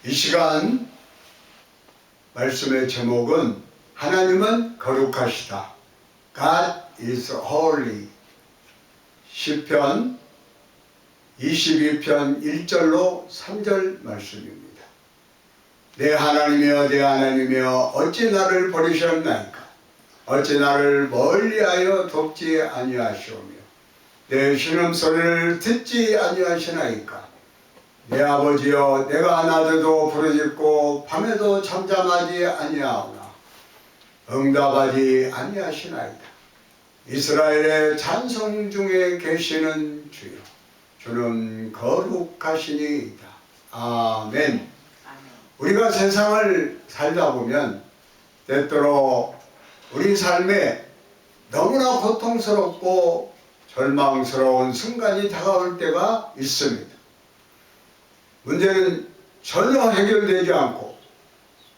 이 시간 말씀의 제목은 하나님은 거룩하시다. God is holy. 시편 22편 1절로 3절 말씀입니다. 내 하나님이여 내 하나님이여 어찌 나를 버리셨나이까. 어찌 나를 멀리하여 돕지 아니하시오며 내 신음소리를 듣지 아니하시나이까. 내 아버지여 내가 낮에도 부르짖고 밤에도 잠잠하지 아니하오나 응답하지 아니하시나이다. 이스라엘의 찬송 중에 계시는 주여 주는 거룩하시니이다. 아멘. 우리가 세상을 살다 보면 때때로 우리 삶에 너무나 고통스럽고 절망스러운 순간이 다가올 때가 있습니다. 문제는 전혀 해결되지 않고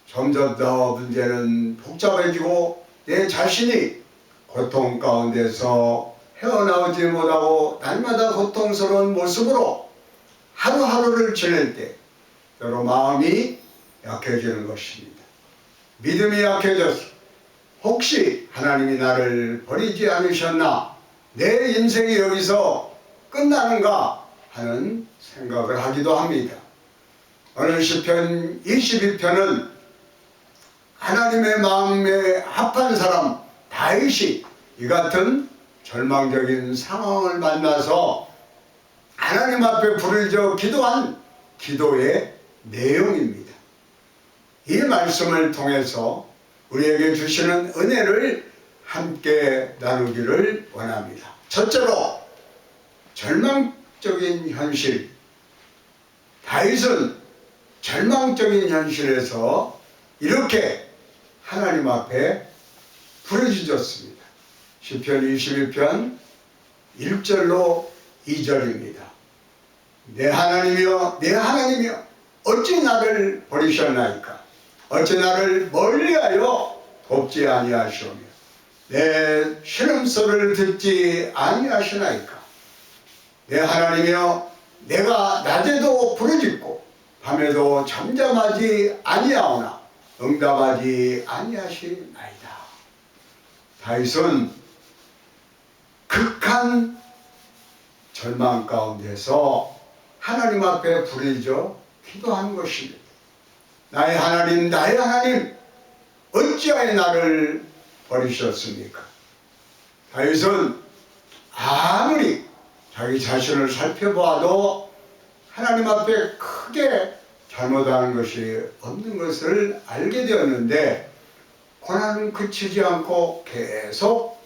점점 더 문제는 복잡해지고 내 자신이 고통 가운데서 헤어나오지 못하고 날마다 고통스러운 모습으로 하루하루를 지낼 때 때로 마음이 약해지는 것입니다. 믿음이 약해져서 혹시 하나님이 나를 버리지 않으셨나? 내 인생이 여기서 끝나는가? 하는 생각을 하기도 합니다. 오늘 시편 22편은 하나님의 마음에 합한 사람 다윗이 이 같은 절망적인 상황을 만나서 하나님 앞에 부르짖어 기도한 기도의 내용입니다. 이 말씀을 통해서 우리에게 주시는 은혜를 함께 나누기를 원합니다. 첫째로 절망적인 현실. 다윗은 절망적인 현실에서 이렇게 하나님 앞에 부르짖었습니다. 시편 21편 1절로 2절입니다. 내 하나님이여 내 하나님이여 어찌 나를 버리셨나이까. 어찌 나를 멀리하여 돕지 아니하시오며 내 신음소리를 듣지 아니하시나이까. 내 하나님이여 내가 낮에도 부르짖고 밤에도 잠잠하지 아니하오나 응답하지 아니하시나이다. 다윗은 극한 절망 가운데서 하나님 앞에 부르짖어 기도하는 것입니다. 나의 하나님 나의 하나님 어찌하여 나를 버리셨습니까? 다윗은 아무리 자기 자신을 살펴보아도 하나님 앞에 크게 잘못하는 것이 없는 것을 알게 되었는데 고난은 그치지 않고 계속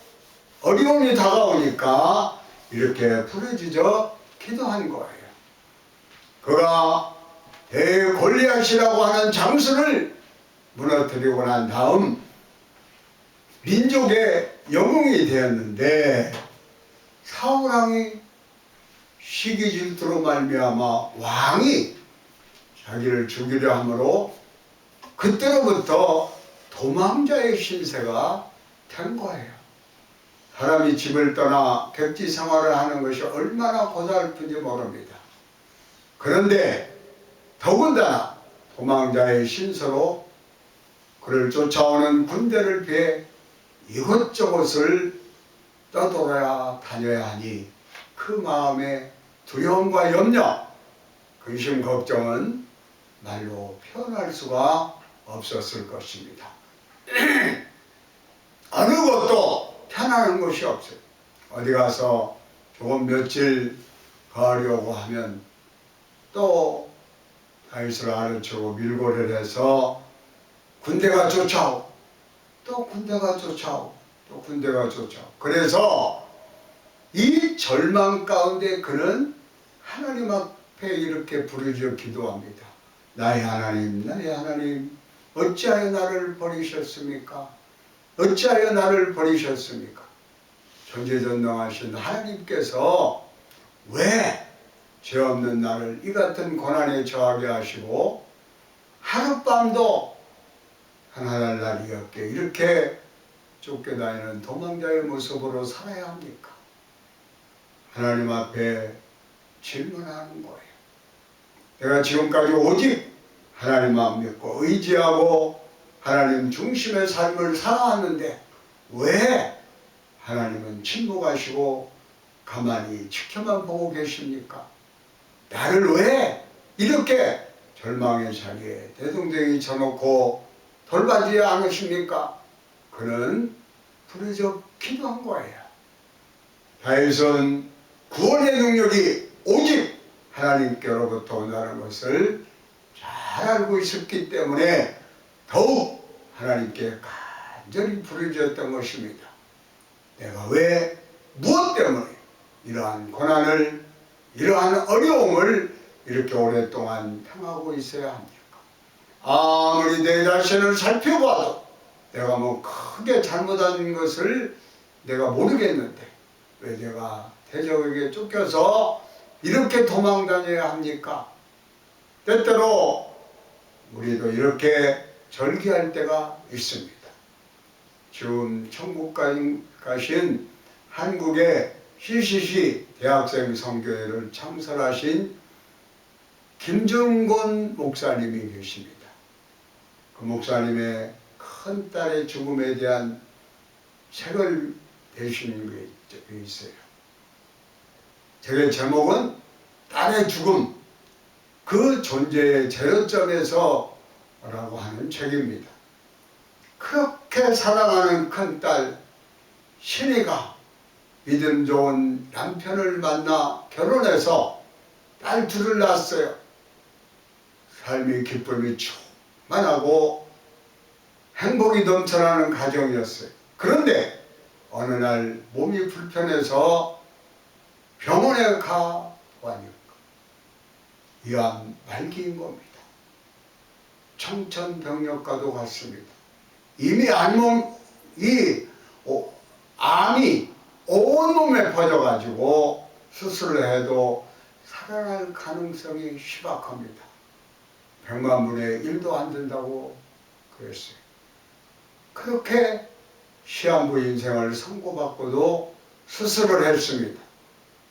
어려움이 다가오니까 이렇게 부르짖어 기도한 거예요. 그가 대골리앗이라고 하는 장수를 무너뜨리고 난 다음 민족의 영웅이 되었는데 사울왕이 시기 질투로 말미암아 왕이 자기를 죽이려 함으로 그때로부터 도망자의 신세가 된 거예요. 사람이 집을 떠나 객지 생활을 하는 것이 얼마나 고달픈지 모릅니다. 그런데 더군다나 도망자의 신세로 그를 쫓아오는 군대를 피해 이곳저곳을 떠돌아야 다녀야 하니 그 마음에 두려움과 염려, 근심, 걱정은 말로 표현할 수가 없었을 것입니다. 어느 것도 편안한 것이 없어요. 어디 가서 조금 며칠 가려고 하면 또 다윗을 아래치고 밀고를 해서 군대가 쫓아오고 또 군대가 쫓아오고 또 군대가 쫓아오고 그래서 이 절망 가운데 그는 하나님 앞에 이렇게 부르짖어 기도합니다. 나의 하나님 나의 하나님 어찌하여 나를 버리셨습니까? 어찌하여 나를 버리셨습니까? 전지전능하신 하나님께서 왜 죄 없는 나를 이 같은 고난에 처하게 하시고 하룻밤도 하나날 날이 없게 이렇게 쫓겨다니는 도망자의 모습으로 살아야 합니까? 하나님 앞에 질문하는 거예요. 내가 지금까지 오직 하나님만 믿고 의지하고 하나님 중심의 삶을 살아왔는데 왜 하나님은 침묵하시고 가만히 지켜만 보고 계십니까? 나를 왜 이렇게 절망의 자리에 대동댕이 쳐놓고 돌봐주지 않으십니까? 그는 부르짖어 기도한 거예요. 다윗은 구원의 능력이 오직 하나님께로부터 온다는 것을 잘 알고 있었기 때문에 더욱 하나님께 간절히 부르짖었던 것입니다. 내가 왜 무엇 때문에 이러한 고난을 이러한 어려움을 이렇게 오랫동안 당하고 있어야 합니까? 아무리 내 자신을 살펴봐도 내가 뭐 크게 잘못한 것을 내가 모르겠는데 왜 내가 대적에게 쫓겨서 이렇게 도망다녀야 합니까? 때때로 우리도 이렇게 절기할 때가 있습니다. 지금 천국 가신 한국의 CCC 대학생 선교회를 창설하신 김정곤 목사님이 계십니다. 그 목사님의 큰 딸의 죽음에 대한 책을 내신 게 있어요. 책의 제목은 딸의 죽음, 그 존재의 제로점에서 라고 하는 책입니다. 그렇게 사랑하는 큰딸 신이가 믿음 좋은 남편을 만나 결혼해서 딸 둘을 낳았어요. 삶의 기쁨이 충만하고 행복이 넘쳐나는 가정이었어요. 그런데 어느 날 몸이 불편해서 병원에 가보니까 위암 말기인 겁니다. 청천벽력과도 같습니다. 이미 암이 온몸에 퍼져가지고 수술을 해도 살아날 가능성이 희박합니다. 100만 분의 1도 안 된다고 그랬어요. 그렇게 시한부 인생을 선고받고도 수술을 했습니다.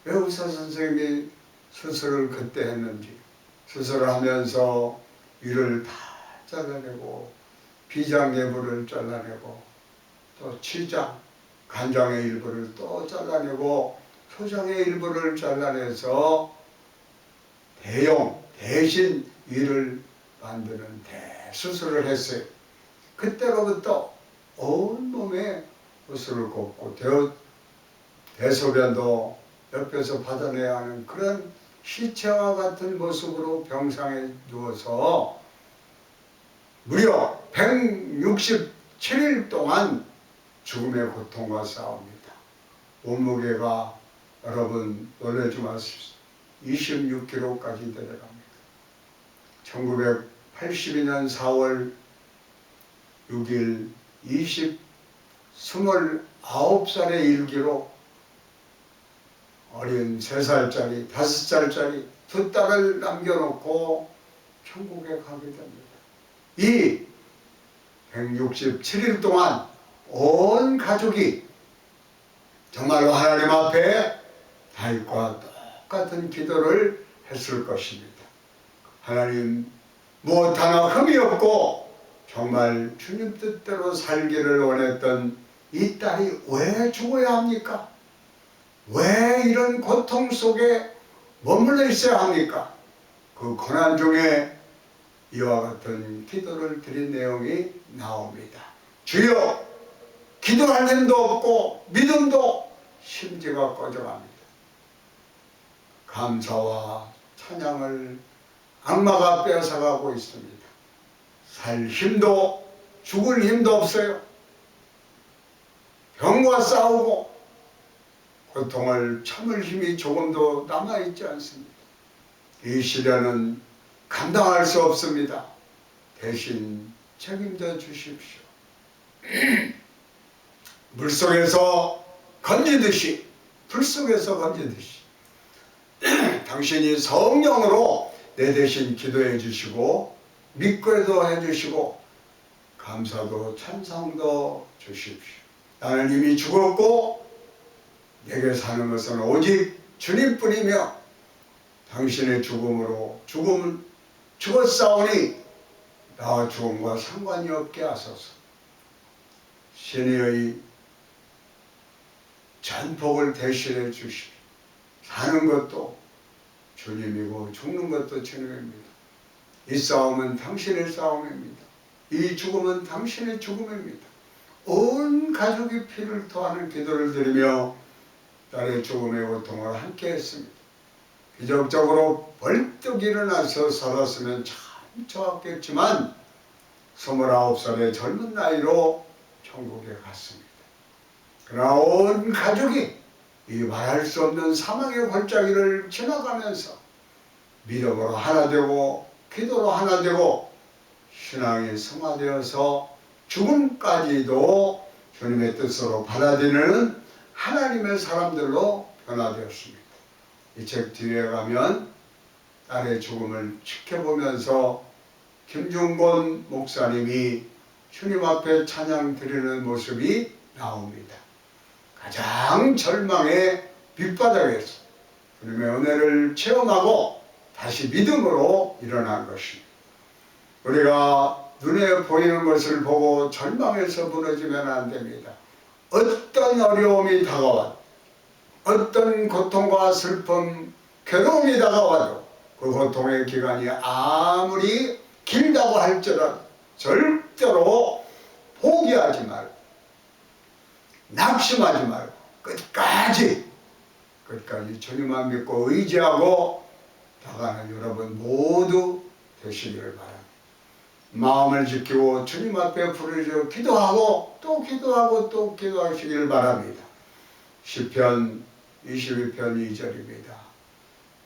왜 의사 선생님이 수술을 그때 했는지, 수술을 하면서 위를 다 잘라내고 비장예부를 잘라내고 또 치장, 간장의 일부를 또 잘라내고 소장의 일부를 잘라내서 대신 위를 만드는 대수술을 했어요. 그때로부터 온몸에 구슬을 꽂고 대소변도 옆에서 받아내야 하는 그런 시체와 같은 모습으로 병상에 누워서 무려 167일 동안 죽음의 고통과 싸웁니다. 몸무게가 여러분 놀라지 마십시오. 26kg까지 내려갑니다. 1982년 4월 6일 29살의 일기로 어린 3살짜리, 5살짜리 두 딸을 남겨놓고 천국에 가게 됩니다. 이 167일 동안 온 가족이 정말로 하나님 앞에 다윗과 똑같은 기도를 했을 것입니다. 하나님, 무엇 하나 흠이 없고 정말 주님 뜻대로 살기를 원했던 이 딸이 왜 죽어야 합니까? 왜 이런 고통 속에 머물러 있어야 합니까? 그 고난 중에 이와 같은 기도를 드린 내용이 나옵니다. 주여, 기도할 힘도 없고 믿음도 심지가 꺼져갑니다. 감사와 찬양을 악마가 빼앗아가고 있습니다. 살 힘도 죽을 힘도 없어요. 병과 싸우고 고통을 참을 힘이 조금도 남아있지 않습니다. 이 시련은 감당할 수 없습니다. 대신 책임져 주십시오. 물속에서 건지듯이, 불속에서 건지듯이 당신이 성령으로 내 대신 기도해 주시고 믿고도 해주시고 감사도 찬송도 주십시오. 나는 이미 죽었고 내게 사는 것은 오직 주님뿐이며 당신의 죽음으로 죽었사오니 나와 죽음과 상관이 없게 하소서. 신의 전복을 대신해 주시고 사는 것도 주님이고 죽는 것도 주님입니다. 이 싸움은 당신의 싸움입니다. 이 죽음은 당신의 죽음입니다. 온 가족이 피를 토하는 기도를 드리며 딸의 죽음의 고통을 함께 했습니다. 기적적으로 벌떡 일어나서 살았으면 참 좋았겠지만 29살의 젊은 나이로 천국에 갔습니다. 그러나 온 가족이 이 말할 수 없는 사망의 골짜기를 지나가면서 믿음으로 하나 되고 기도로 하나 되고 신앙이 성화되어서 죽음까지도 주님의 뜻으로 받아들이는 하나님의 사람들로 변화되었습니다. 이 책 뒤에 가면 딸의 죽음을 지켜보면서 김중곤 목사님이 주님 앞에 찬양 드리는 모습이 나옵니다. 가장 절망의 밑바닥에서 주님의 은혜를 체험하고 다시 믿음으로 일어난 것입니다. 우리가 눈에 보이는 것을 보고 절망해서 무너지면 안 됩니다. 어떤 어려움이 다가와도 어떤 고통과 슬픔, 괴로움이 다가와도 그 고통의 기간이 아무리 길다고 할지라도 절대로 포기하지 말고 낙심하지 말고 끝까지 주님만 믿고 의지하고 나가는 여러분 모두 되시기를 바랍니다. 마음을 지키고 주님 앞에 부르짖어 기도하고 또 기도하고 또 기도하시기를 바랍니다. 시편 22편 2절입니다.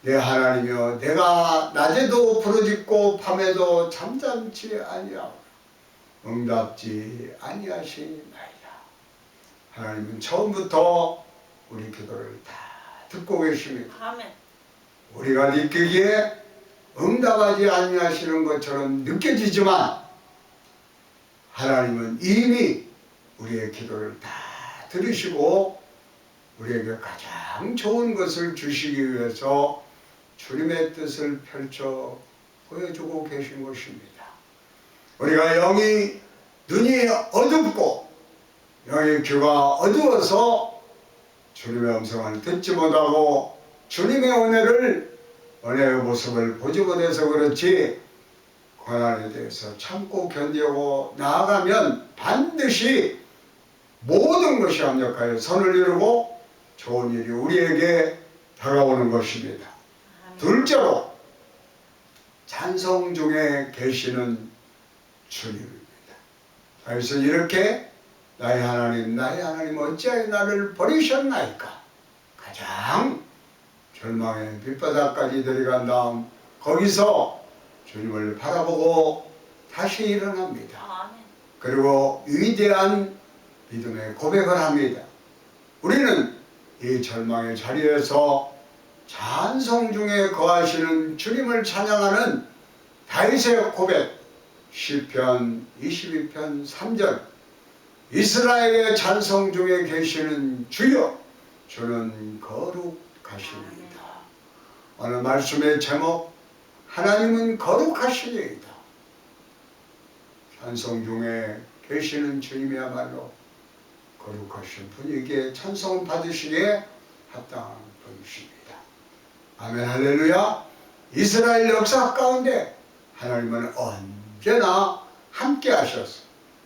내 하나님이여 내가 낮에도 부르짖고 밤에도 잠잠치 아니하오 응답지 아니하시나이다. 하나님은 처음부터 우리 기도를 다 듣고 계십니다. 아멘. 우리가 느끼기에 응답하지 아니하시는 것처럼 느껴지지만 하나님은 이미 우리의 기도를 다 들으시고 우리에게 가장 좋은 것을 주시기 위해서 주님의 뜻을 펼쳐 보여주고 계신 것입니다. 우리가 영이 눈이 어둡고 영의 귀가 어두워서 주님의 음성을 듣지 못하고 주님의 은혜의 모습을 보지 못해서 그렇지 고난에 대해서 참고 견디고 나아가면 반드시 모든 것이 합력하여 선을 이루고 좋은 일이 우리에게 다가오는 것입니다. 둘째로 찬송 중에 계시는 주님입니다. 그래서 이렇게 나의 하나님 어찌하여 나를 버리셨나이까 가장 절망의 밑바닥까지 들어간 다음 거기서 주님을 바라보고 다시 일어납니다. 그리고 위대한 믿음의 고백을 합니다. 우리는 이 절망의 자리에서 찬송 중에 거하시는 주님을 찬양하는 다윗의 고백 시편 22편 3절 이스라엘의 찬송 중에 계시는 주여 주는 거룩하시니이다. 오늘 말씀의 제목 하나님은 거룩하시니이다. 찬송 중에 계시는 주님이야말로 거룩하신 분이기에 찬송을 받으시기에 합당한 분이십니다. 아멘 할렐루야. 이스라엘 역사 가운데 하나님은 언제나 함께 하셔서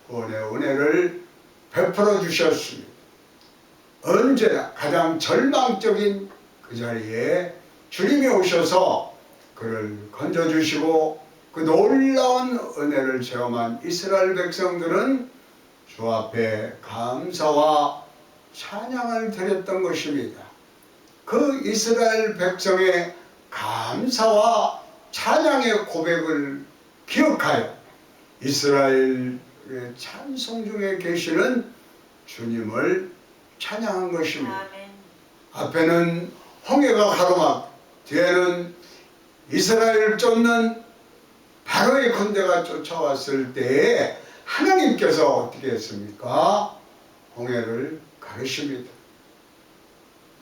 구원의 은혜를 베풀어 주셨습니다. 언제나 가장 절망적인 그 자리에 주님이 오셔서 그를 건져주시고 그 놀라운 은혜를 체험한 이스라엘 백성들은 주 앞에 감사와 찬양을 드렸던 것입니다. 그 이스라엘 백성의 감사와 찬양의 고백을 기억하여 이스라엘의 찬송 중에 계시는 주님을 찬양한 것입니다. 아멘. 앞에는 홍해가 가로막 뒤에는 이스라엘을 쫓는 바로의 군대가 쫓아왔을 때에 하나님께서 어떻게 했습니까? 홍해를 가르십니다.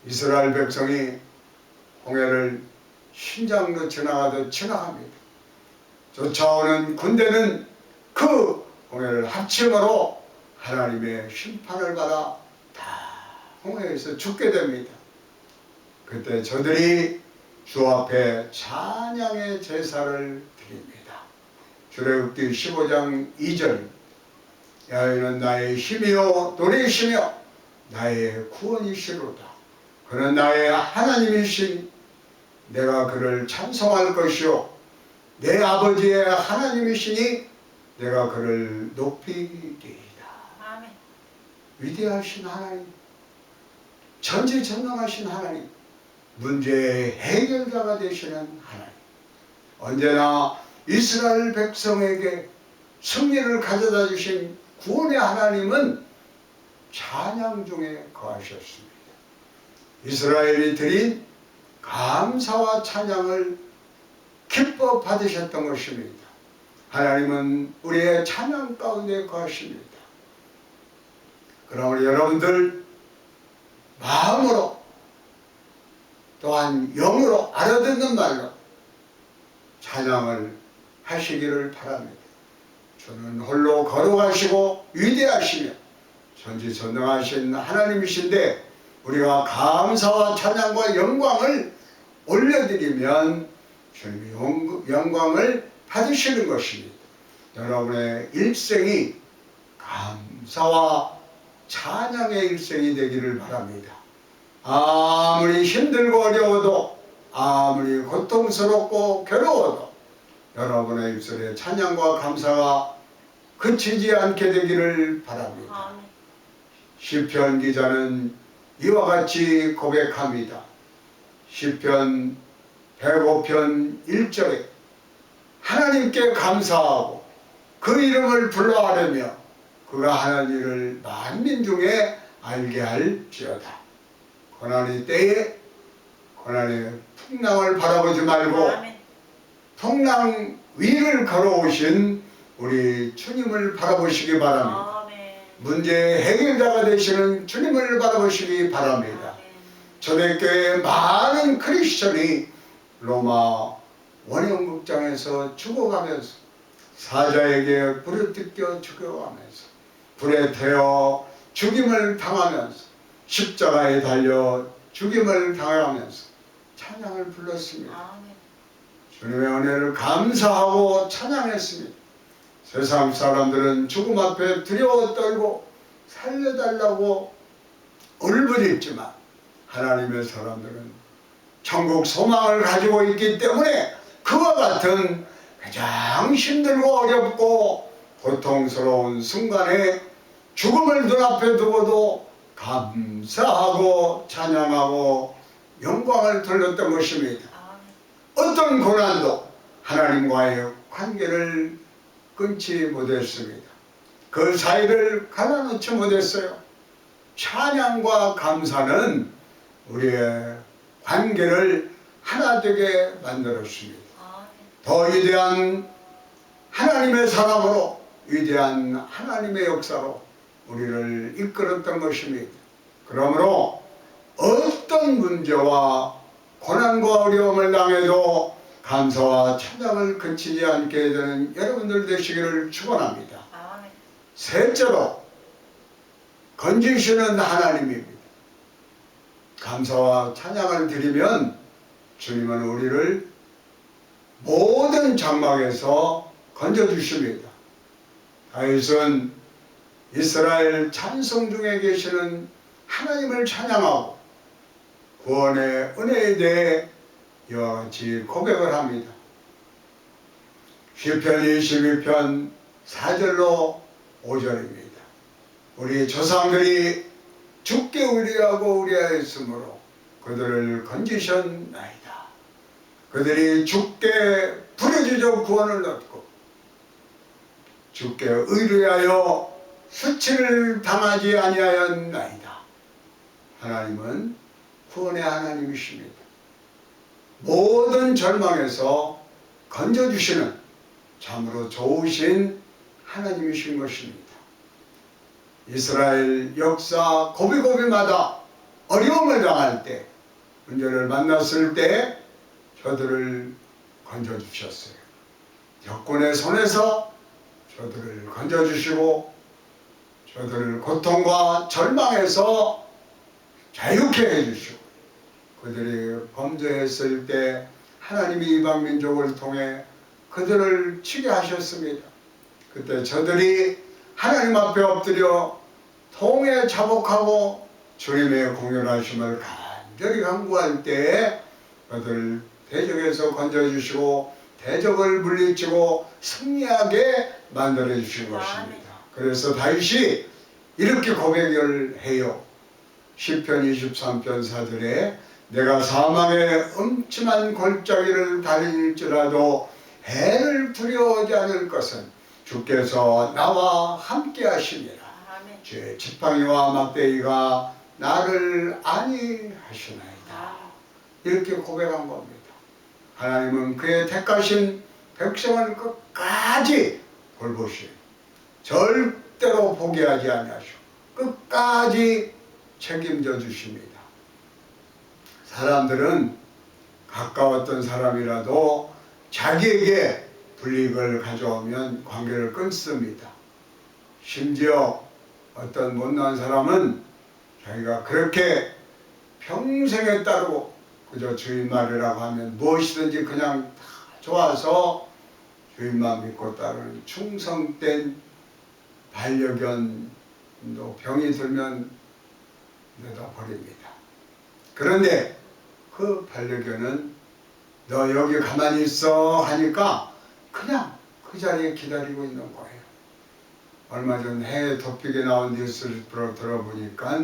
이스라엘 백성이 홍해를 심장으로 지나가듯 지나갑니다. 쫓아오는 군대는 그 홍해를 합침으로 하나님의 심판을 받아 다 홍해에서 죽게 됩니다. 그때 저들이 주 앞에 찬양의 제사를 드립니다. 출애굽기 15장 2절 여호와는 나의 힘이요 노래이시며 나의 구원이시로다. 그는 나의 하나님이시니 내가 그를 찬송할 것이요 내 아버지의 하나님이시니 내가 그를 높이리이다. 아멘. 위대하신 하나님, 전지전능하신 하나님, 문제의 해결자가 되시는 하나님, 언제나 이스라엘 백성에게 승리를 가져다 주신 구원의 하나님은 찬양 중에 거하셨습니다. 이스라엘이 드린 감사와 찬양을 기뻐 받으셨던 것입니다. 하나님은 우리의 찬양 가운데 거하십니다. 그러므로 여러분들 마음으로 또한 영으로 알아듣는 말로 찬양을 하시기를 바랍니다. 주는 홀로 거룩하시고 위대하시며 전지전능하신 하나님이신데 우리가 감사와 찬양과 영광을 올려드리면 주님이 영광을 받으시는 것입니다. 여러분의 일생이 감사와 찬양의 일생이 되기를 바랍니다. 아무리 힘들고 어려워도 아무리 고통스럽고 괴로워도 여러분의 입술에 찬양과 감사가 그치지 않게 되기를 바랍니다. 아멘. 시편 기자는 이와 같이 고백합니다. 시편 105편 1절에 하나님께 감사하고 그 이름을 불러하려며 그가 하는 일을 만민 중에 알게 할지어다. 고난의 때에 고난의 풍랑을 바라보지 말고 아멘. 풍랑 위를 걸어오신 우리 주님을 바라보시기 바랍니다. 아멘. 문제의 해결자가 되시는 주님을 바라보시기 바랍니다. 아멘. 초대교회의 많은 크리스천이 로마 원형극장에서 죽어가면서 사자에게 불에 뜯겨 죽어가면서 불에 태워 죽임을 당하면서 십자가에 달려 죽임을 당하면서 찬양을 불렀습니다. 아멘. 주님의 은혜를 감사하고 찬양했습니다. 세상 사람들은 죽음 앞에 두려워 떨고 살려달라고 울부짖지만 하나님의 사람들은 천국 소망을 가지고 있기 때문에 그와 같은 가장 힘들고 어렵고 고통스러운 순간에 죽음을 눈앞에 두고도 감사하고 찬양하고 영광을 돌렸던 것입니다. 어떤 고난도 하나님과의 관계를 끊지 못했습니다. 그 사이를 갈라놓지 못했어요. 찬양과 감사는 우리의 관계를 하나 되게 만들었습니다. 더 위대한 하나님의 사랑으로 위대한 하나님의 역사로 우리를 이끌었던 것입니다. 그러므로 어떤 문제와 고난과 어려움을 당해도 감사와 찬양을 그치지 않게 되는 여러분들 되시기를 축원합니다. 셋째로 건지시는 하나님입니다. 감사와 찬양을 드리면 주님은 우리를 모든 장막에서 건져주십니다. 다윗은 이스라엘 찬송 중에 계시는 하나님을 찬양하고 구원의 은혜에 대해 이와 같이 고백을 합니다. 시편 22편 4절로 5절입니다. 우리 조상들이 죽게 의뢰하고 의뢰하였으므로 그들을 건지셨나이다. 그들이 죽게 부르짖어 구원을 얻고 죽게 의뢰하여 수치를 당하지 아니하였나이다. 하나님은 구원의 하나님이십니다. 모든 절망에서 건져주시는 참으로 좋으신 하나님이신 것입니다. 이스라엘 역사 고비고비마다 어려움을 당할 때, 문제를 만났을 때 저들을 건져주셨어요. 적군의 손에서 저들을 건져주시고 저들을 고통과 절망에서 자유케 해주시고 그들이 범죄했을 때 하나님이 이방 민족을 통해 그들을 치게 하셨습니다. 그때 저들이 하나님 앞에 엎드려 통에 자복하고 주님의 공연하심을 간절히 간구할 때에 그들 대적에서 건져주시고 대적을 물리치고 승리하게 만들어주신 것입니다. 그래서 다윗이 이렇게 고백을 해요. 시편 23편 4절에 내가 사망의 음침한 골짜기를 달릴지라도 해를 두려워하지 않을 것은 주께서 나와 함께 하시니라. 제 지팡이와 막대기가 나를 안위하시나이다. 이렇게 고백한 겁니다. 하나님은 그의 택하신 백성을 끝까지 돌보시오. 절대로 포기하지 아니하시오. 끝까지 책임져 주십니다. 사람들은 가까웠던 사람이라도 자기에게 불이익을 가져오면 관계를 끊습니다. 심지어 어떤 못난 사람은 자기가 그렇게 평생에 따르고 그저 주인 말이라고 하면 무엇이든지 그냥 다 좋아서 주인만 믿고 따르는 충성된 반려견도 병이 들면 내다 버립니다. 그런데 그 반려견은 너 여기 가만히 있어 하니까 그냥 그 자리에 기다리고 있는 거예요. 얼마 전 해외 토픽에 나온 뉴스를 들어보니까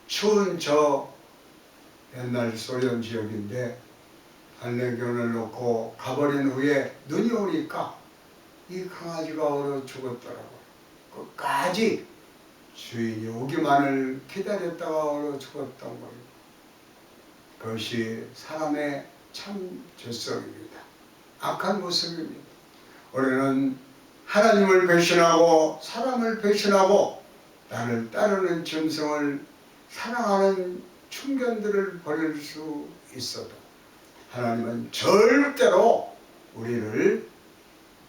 추운 저 옛날 소련 지역인데 반려견을 놓고 가버린 후에 눈이 오니까 이 강아지가 얼어 죽었더라고요. 끝까지 주인이 오기만을 기다렸다가 얼어 죽었던 거예요. 그것이 사람의 참 죄성입니다. 악한 모습입니다. 우리는 하나님을 배신하고 사람을 배신하고 나를 따르는 짐승을 사랑하는 충견들을 버릴 수 있어도 하나님은 절대로 우리를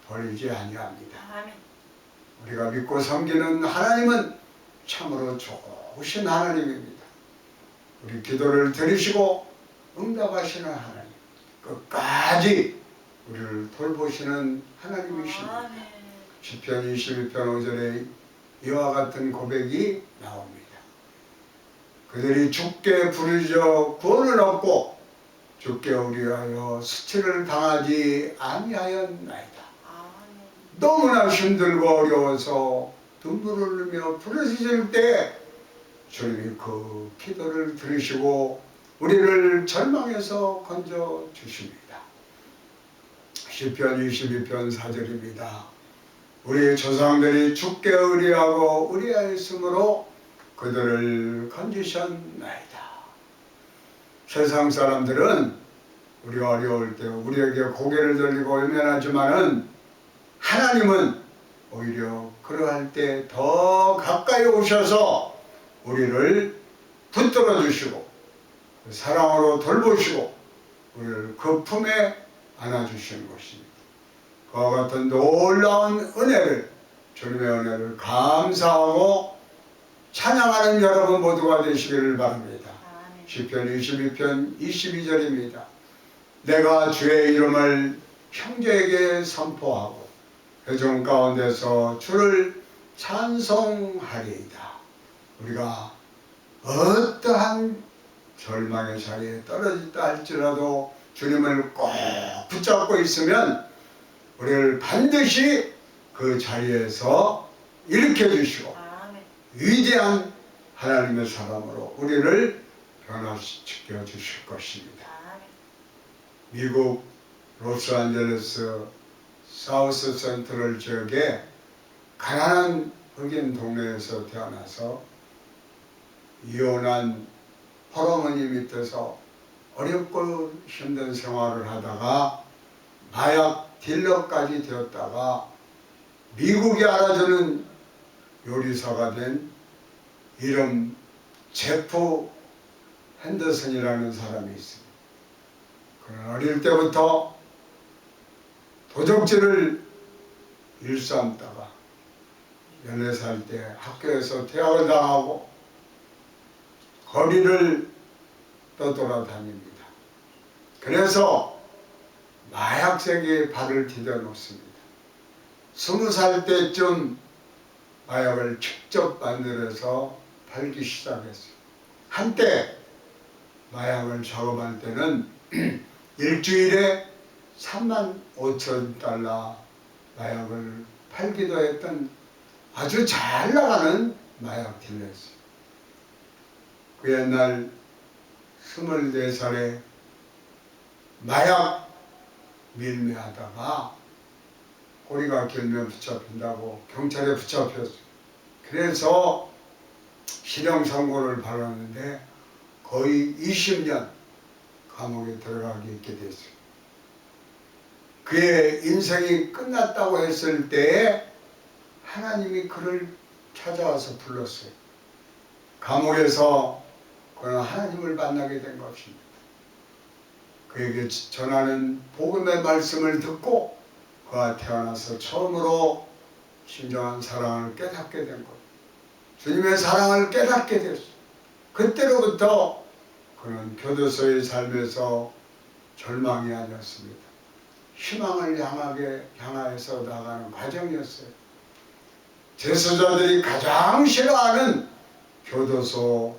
버리지 아니합니다. 우리가 믿고 섬기는 하나님은 참으로 좋으신 하나님입니다. 우리 기도를 들으시고 응답하시는 하나님, 끝까지 우리를 돌보시는 하나님이십니다. 시편 21편 5절에 이와 같은 고백이 나옵니다. 그들이 주께 부르짖어 구원을 얻고 주께 우리하여 수치를 당하지 아니하였나이다. 너무나 힘들고 어려워서 눈물을 흘리며 부르짖을 때 주님이 그 기도를 들으시고 우리를 절망에서 건져 주십니다. 시편 22편 4절입니다. 우리 조상들이 주께 의리하고 의리하였으므로 그들을 건지셨나이다. 세상 사람들은 우리가 어려울 때 우리에게 고개를 돌리고 외면하지만은 하나님은 오히려 그러할 때 더 가까이 오셔서 우리를 붙들어 주시고 사랑으로 돌보시고 우리를 그 품에 안아주시는 것입니다. 그와 같은 놀라운 은혜를 주님의 은혜를 감사하고 찬양하는 여러분 모두가 되시기를 바랍니다. 시편 22편 22절입니다. 내가 주의 이름을 형제에게 선포하고 회중 가운데서 주를 찬송하리이다. 우리가 어떠한 절망의 자리에 떨어졌다 할지라도 주님을 꼭 붙잡고 있으면 우리를 반드시 그 자리에서 일으켜 주시고 위대한 하나님의 사람으로 우리를 변화시켜 주실 것입니다. 미국 로스앤젤레스 사우스 센트럴 지역에 가난한 흑인 동네에서 태어나서 이혼한 홀어머니 밑에서 어렵고 힘든 생활을 하다가 마약 딜러까지 되었다가 미국이 알아주는 요리사가 된 이름 제프 핸더슨이라는 사람이 있습니다. 그는 어릴 때부터 도적질을 일삼다가 14살 때 학교에서 퇴학을 당하고 거리를 떠돌아다닙니다. 그래서 마약 세계에 발을 디뎌 놓습니다. 20살 때쯤 마약을 직접 만들어서 팔기 시작했어요. 한때 마약을 작업할 때는 일주일에 35,000달러 마약을 팔기도 했던 아주 잘 나가는 마약 딜러였어요. 그 옛날 24살에 마약 밀매하다가 꼬리가 길면 붙잡힌다고 경찰에 붙잡혔어요. 그래서 실형 선고를 받았는데 거의 20년 감옥에 들어가게 있게 됐어요. 그의 인생이 끝났다고 했을 때에 하나님이 그를 찾아와서 불렀어요. 감옥에서 그는 하나님을 만나게 된 것입니다. 그에게 전하는 복음의 말씀을 듣고 그가 태어나서 처음으로 진정한 사랑을 깨닫게 된 것. 주님의 사랑을 깨닫게 됐어요. 그때로부터 그는 교도소의 삶에서 절망이 아니었습니다. 희망을 향하여서 나가는 과정이었어요. 재소자들이 가장 싫어하는 교도소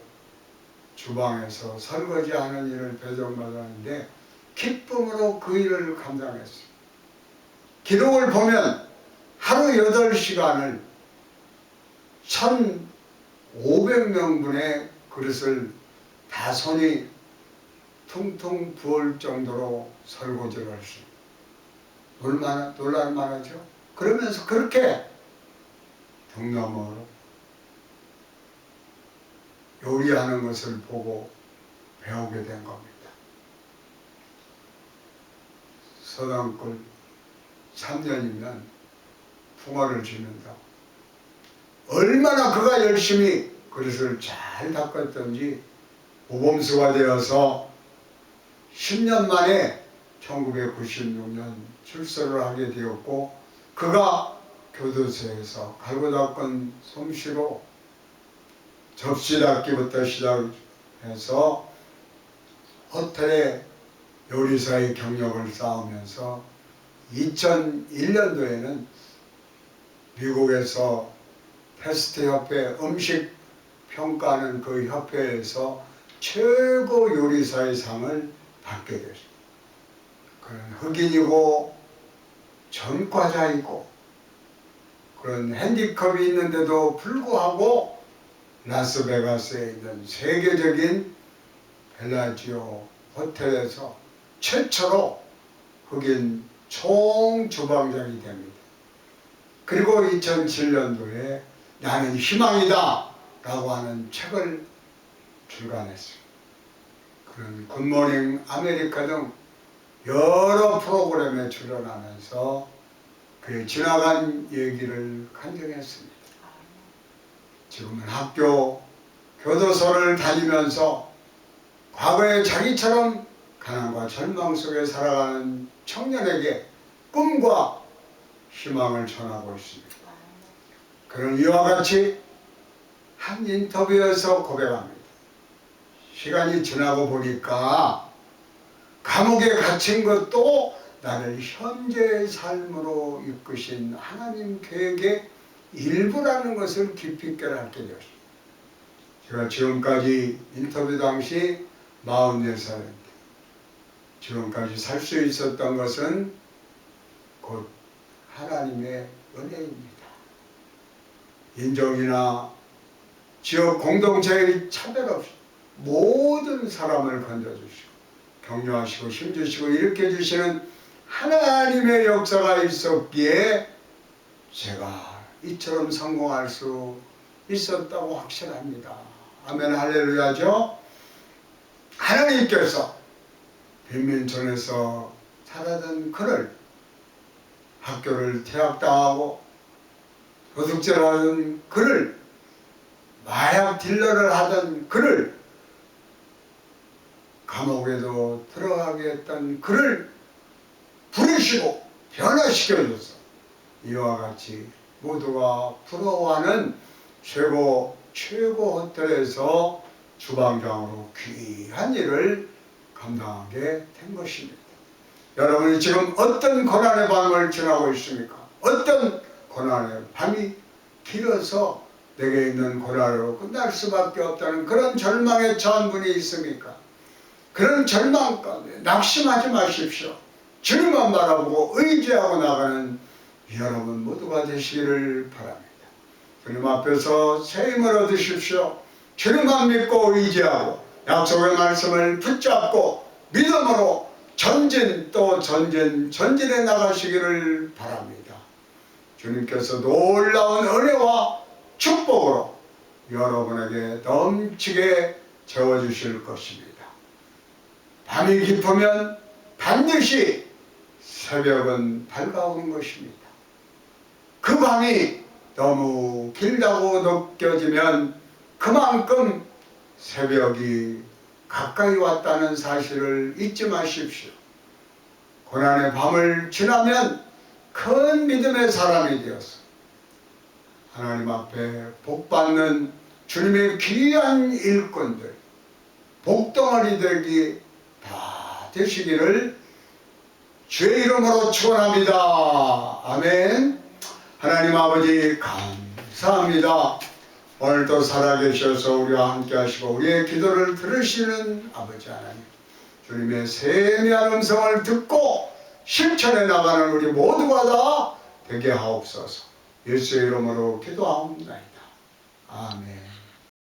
주방에서 설거지하는 일을 배정받았는데 기쁨으로 그 일을 감당했어요. 기록을 보면 하루 8시간을 1,500명분의 그릇을 다 손이 퉁퉁 부을 정도로 설거지를 했어요. 놀랄만하죠? 그러면서 그렇게 등나무로 요리하는 것을 보고 배우게 된 겁니다. 서당골 3년이면 풍어를 지는다. 얼마나 그가 열심히 그릇을 잘 닦았던지 모범수가 되어서 10년 만에 1996년 출소를 하게 되었고 그가 교도소에서 갈고 닦은 솜씨로 접시 닦기부터 시작해서 호텔의 요리사의 경력을 쌓으면서 2001년도에는 미국에서 테스트 협회 음식 평가하는 그 협회에서 최고 요리사의 상을 받게 됐습니다. 그는 흑인이고 전과자이고 그런 핸디컵이 있는데도 불구하고 라스베가스에 있는 세계적인 벨라지오 호텔에서 최초로 흑인 총주방장이 됩니다. 그리고 2007년도에 나는 희망이다 라고 하는 책을 출간했어요. 그는 굿모닝 아메리카 등 여러 프로그램에 출연하면서 그의 지나간 얘기를 간증했습니다. 지금은 학교, 교도소를 다니면서 과거에 자기처럼 가난과 절망 속에 살아가는 청년에게 꿈과 희망을 전하고 있습니다. 그는 이와 같이 한 인터뷰에서 고백합니다. 시간이 지나고 보니까 감옥에 gat힌 것도 나를 현재의 삶으로 이끄신 하나님 계획의 일부라는 것을 깊이 깨닫게 되었습니다. 제가 지금까지 인터뷰 당시 44살입니다. 지금까지 살 수 있었던 것은 곧 하나님의 은혜입니다. 인종이나 지역 공동체의 차별 없이 모든 사람을 건져주시고 격려하시고 힘주시고 일으켜주시는 하나님의 역사가 있었기에 제가 이처럼 성공할 수 있었다고 확신합니다. 아멘 할렐루야죠. 하나님께서 빈민촌에서 살아던 그를 학교를 퇴학당하고 도둑질을 하던 그를 마약 딜러를 하던 그를 감옥에도 들어가게 했던 그를 부르시고 변화시켜줘서 이와 같이 모두가 부러워하는 최고 호텔에서 주방장으로 귀한 일을 감당하게 된 것입니다. 여러분이 지금 어떤 고난의 밤을 지나고 있습니까? 어떤 고난의 밤이 길어서 내게 있는 고난으로 끝날 수밖에 없다는 그런 절망에 처한 분이 있습니까? 그런 절망 가운데 낙심하지 마십시오. 주님만 바라보고 의지하고 나가는 여러분 모두가 되시기를 바랍니다. 주님 앞에서 새 힘을 얻으십시오. 주님만 믿고 의지하고 약속의 말씀을 붙잡고 믿음으로 전진해 나가시기를 바랍니다. 주님께서 놀라운 은혜와 축복으로 여러분에게 넘치게 채워주실 것입니다. 밤이 깊으면 반드시 새벽은 밝아오는 것입니다. 그 밤이 너무 길다고 느껴지면 그만큼 새벽이 가까이 왔다는 사실을 잊지 마십시오. 고난의 밤을 지나면 큰 믿음의 사람이 되어서 하나님 앞에 복받는 주님의 귀한 일꾼들, 복덩어리 되기 다 되시기를 주의 이름으로 축원합니다. 아멘. 하나님 아버지 감사합니다. 오늘도 살아계셔서 우리와 함께 하시고 우리의 기도를 들으시는 아버지 하나님, 주님의 세미한 음성을 듣고 실천해 나가는 우리 모두가 다 되게 하옵소서. 예수의 이름으로 기도하옵나이다. 아멘.